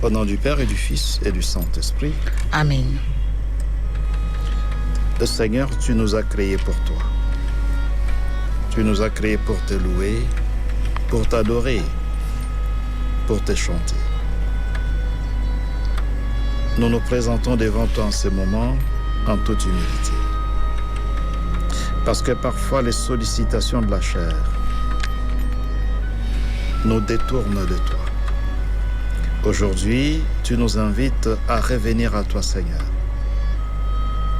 Au nom du Père et du Fils et du Saint-Esprit. Amen. Le Seigneur, tu nous as créés pour toi. Tu nous as créés pour te louer, pour t'adorer, pour te chanter. Nous nous présentons devant toi en ce moment en toute humilité. Parce que parfois les sollicitations de la chair nous détournent de toi. Aujourd'hui, tu nous invites à revenir à toi, Seigneur,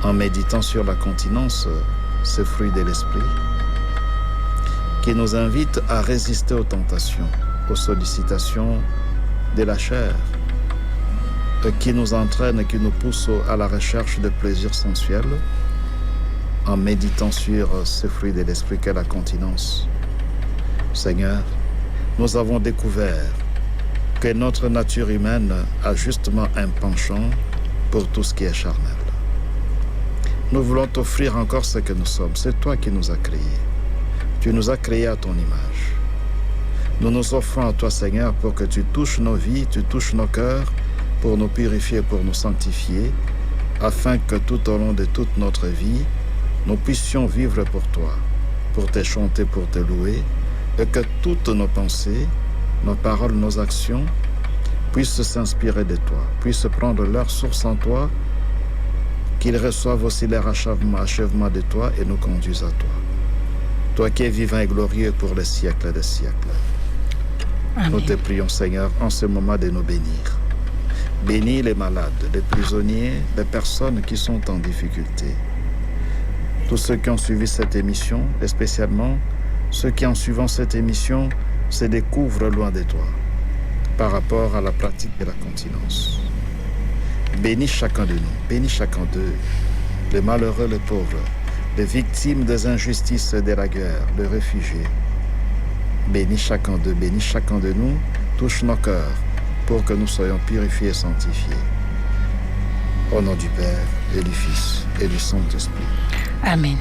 en méditant sur la continence, ce fruit de l'esprit, qui nous invite à résister aux tentations, aux sollicitations de la chair, qui nous entraîne et qui nous pousse à la recherche de plaisirs sensuels, en méditant sur ce fruit de l'esprit qu'est la continence. Seigneur, nous avons découvert que notre nature humaine a justement un penchant pour tout ce qui est charnel. Nous voulons t'offrir encore ce que nous sommes. C'est toi qui nous as créés. Tu nous as créés à ton image. Nous nous offrons à toi, Seigneur, pour que tu touches nos vies, tu touches nos cœurs, pour nous purifier, pour nous sanctifier, afin que tout au long de toute notre vie, nous puissions vivre pour toi, pour te chanter, pour te louer, et que toutes nos pensées, nos paroles, nos actions puissent s'inspirer de toi, puissent prendre leur source en toi, qu'ils reçoivent aussi leur achèvement de toi et nous conduisent à toi. Toi qui es vivant et glorieux pour les siècles des siècles. Amen. Nous te prions, Seigneur, en ce moment de nous bénir. Bénis les malades, les prisonniers, les personnes qui sont en difficulté. Tous ceux qui ont suivi cette émission, et spécialement ceux qui, en suivant cette émission, se découvrent loin de toi par rapport à la pratique de la continence. Bénis chacun de nous, bénis chacun d'eux, les malheureux, les pauvres, les victimes des injustices et de la guerre, les réfugiés. Bénis chacun d'eux, bénis chacun de nous, touche nos cœurs pour que nous soyons purifiés et sanctifiés. Au nom du Père et du Fils et du Saint-Esprit. Amen.